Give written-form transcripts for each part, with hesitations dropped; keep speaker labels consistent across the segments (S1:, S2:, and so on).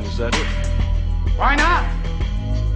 S1: Is that it?
S2: Why not?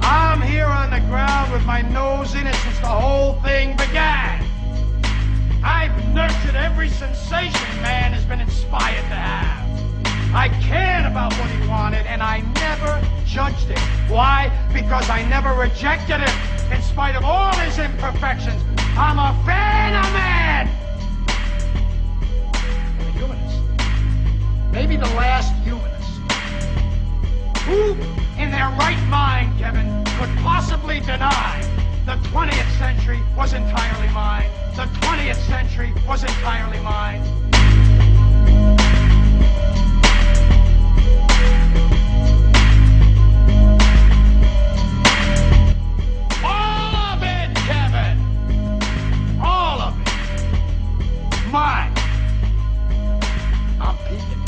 S2: I'm here on the ground with my nose in it since the whole thing began. I've nurtured every sensation man has been inspired to have. I cared about what he wanted, and I never judged it. Why? Because I never rejected him. In spite of all his imperfections, I'm a fan of man! I'm a humanist. Maybe the last humanist. Who, in their right mind, Kevin, could possibly deny the 20th century was entirely mine? The 20th century was entirely mine. All of it, Kevin! All of it. Mine. I'm peeking.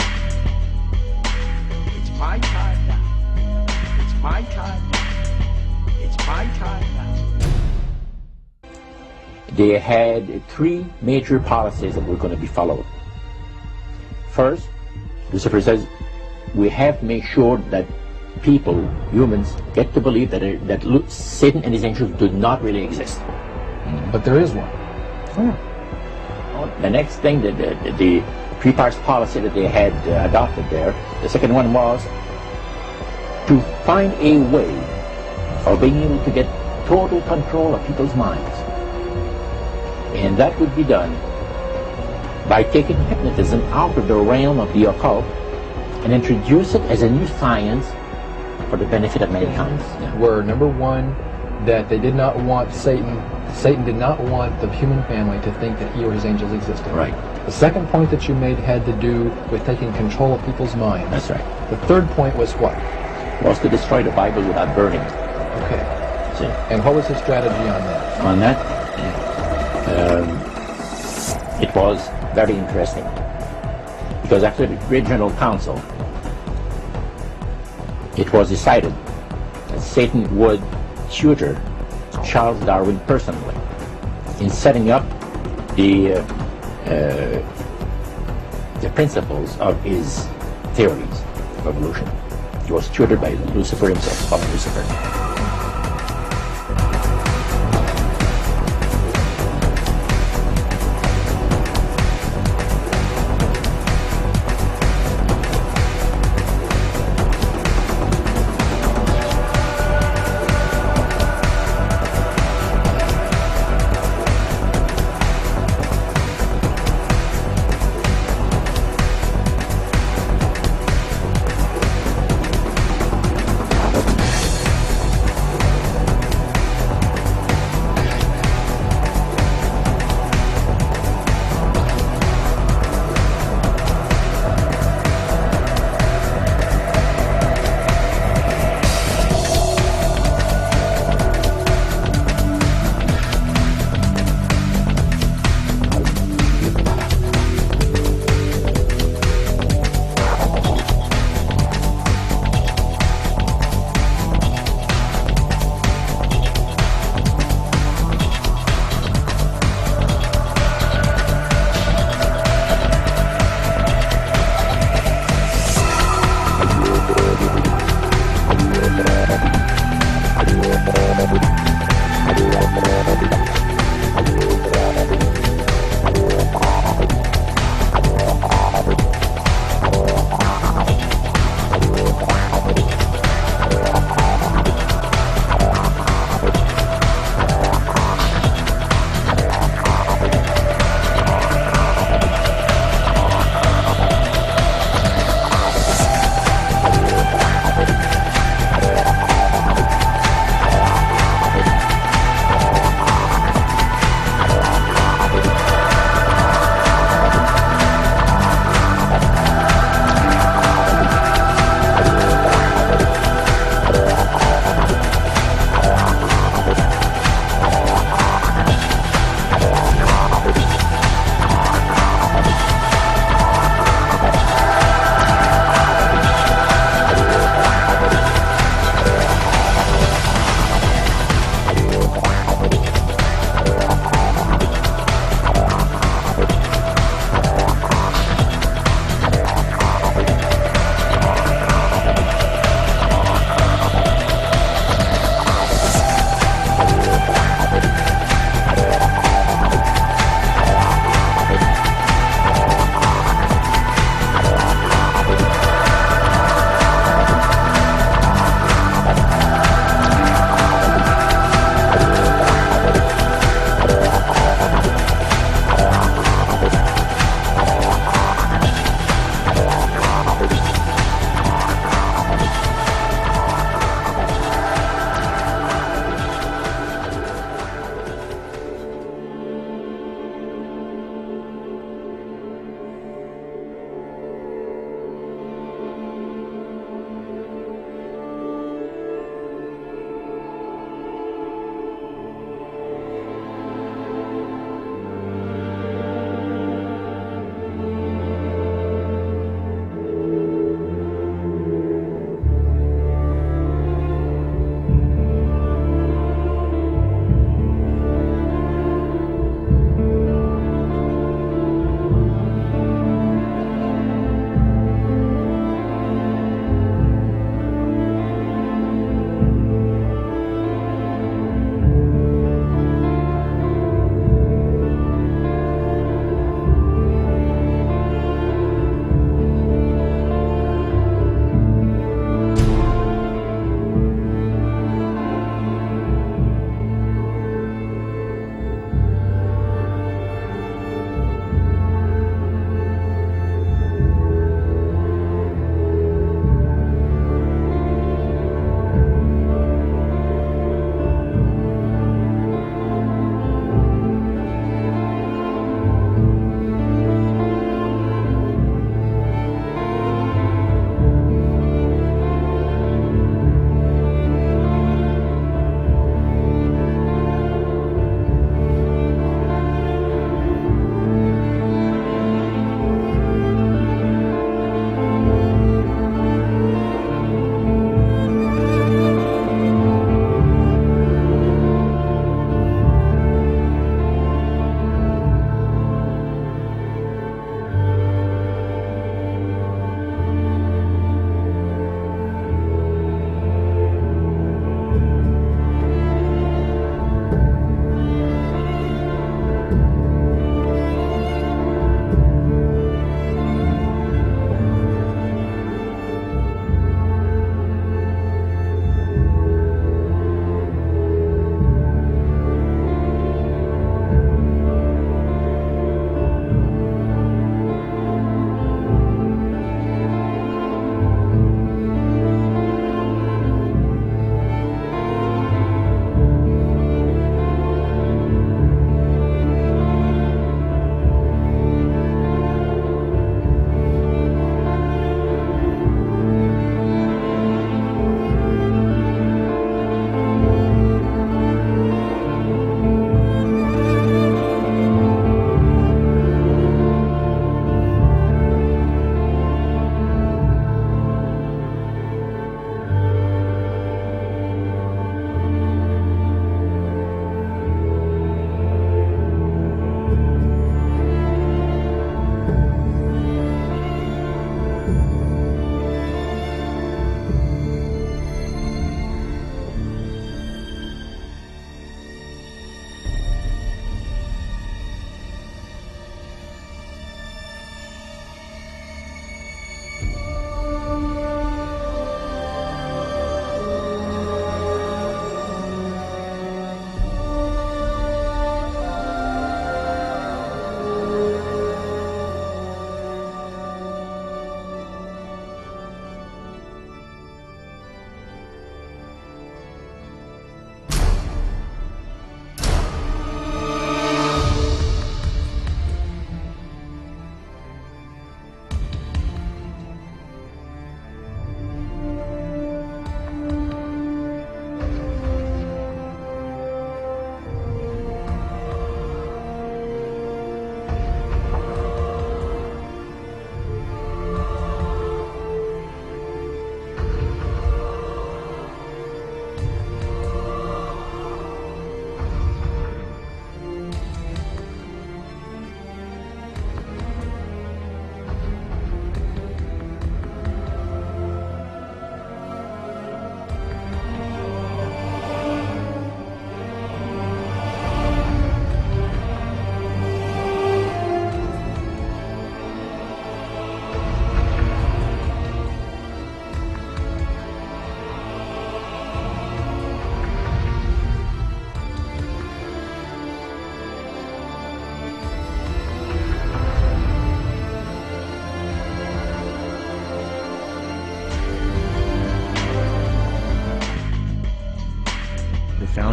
S2: It's my time now. It's my time now. It's my time now.
S3: They had three major policies that were going to be followed. First, Lucifer says, we have to make sure that people, humans, get to believe that Satan and his angels do not really exist.
S4: But there is one.
S3: The next thing, the three parts policy that they had adopted there, the second one was to find a way of being able to get total control of people's minds. And that would be done by taking hypnotism out of the realm of the occult and introduce it as a new science for the benefit of mankind.
S4: Were, number one, that they did not want Satan did not want the human family to think that he or his angels existed.
S3: Right.
S4: The second point that you made had to do with taking control of people's minds.
S3: That's right.
S4: The third point was what?
S3: Was to destroy the Bible without burning it.
S4: Okay.
S3: See?
S4: And what was his strategy on that?
S3: On that? It was very interesting, because after the Great General Council, it was decided that Satan would tutor Charles Darwin personally in setting up the principles of his theories of evolution. He was tutored by Lucifer himself, Father Lucifer.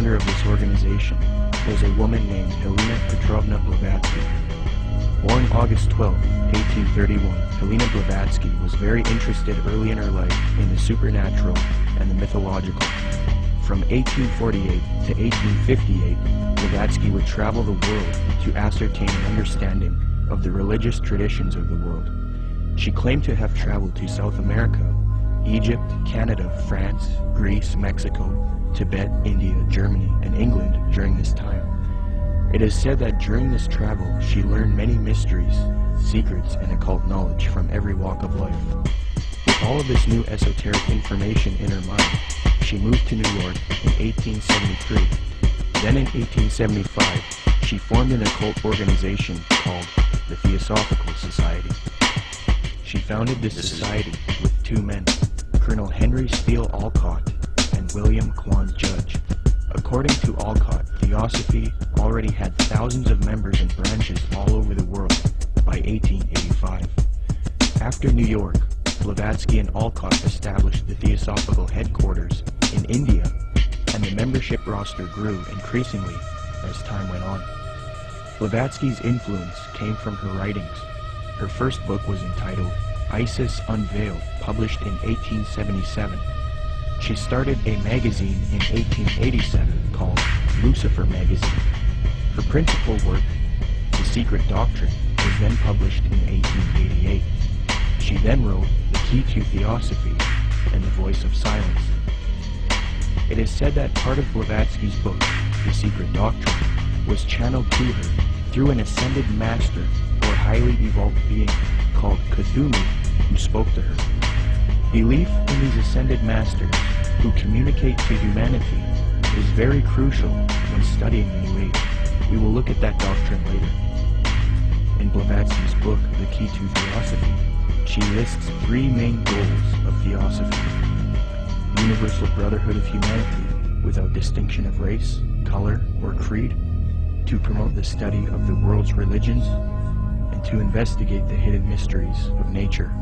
S1: founder of this organization was a woman named Helena Blavatsky. Born August 12, 1831, Helena Blavatsky was very interested early in her life in the supernatural and the mythological. From 1848 to 1858, Blavatsky would travel the world to ascertain an understanding of the religious traditions of the world. She claimed to have traveled to South America, Egypt, Canada, France, Greece, Mexico, Tibet, India, Germany, and England during this time. It is said that during this travel, she learned many mysteries, secrets, and occult knowledge from every walk of life. With all of this new esoteric information in her mind, she moved to New York in 1873. Then in 1875, she formed an occult organization called the Theosophical Society. She founded this society with two men, Colonel Henry Steele Olcott and William Quan Judge. According to Olcott, Theosophy already had thousands of members and branches all over the world by 1885. After New York, Blavatsky and Olcott established the Theosophical headquarters in India, and the membership roster grew increasingly as time went on. Blavatsky's influence came from her writings. Her first book was entitled Isis Unveiled, published in 1877. She started a magazine in 1887 called Lucifer Magazine. Her principal work, The Secret Doctrine, was then published in 1888. She then wrote The Key to Theosophy and The Voice of Silence. It is said that part of Blavatsky's book, The Secret Doctrine, was channeled to her through an ascended master or highly evolved being called Cthulhu who spoke to her. Belief in these ascended masters who communicate to humanity is very crucial when studying the New Age. We will look at that doctrine later. In Blavatsky's book, The Key to Theosophy, she lists three main goals of theosophy: universal brotherhood of humanity without distinction of race, color, or creed, to promote the study of the world's religions, and to investigate the hidden mysteries of nature.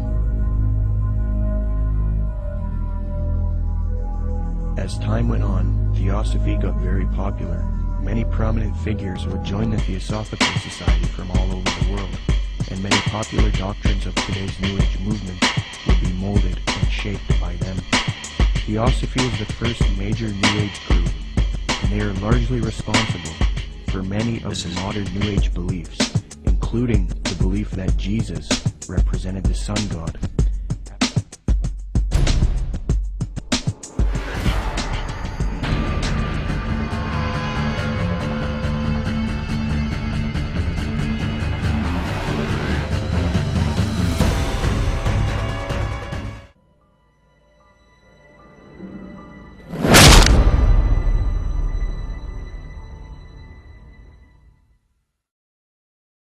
S1: As time went on, Theosophy got very popular. Many prominent figures would join the Theosophical Society from all over the world, and many popular doctrines of today's New Age movement would be molded and shaped by them. Theosophy is the first major New Age group, and they are largely responsible for many of the modern New Age beliefs, including the belief that Jesus represented the Sun God.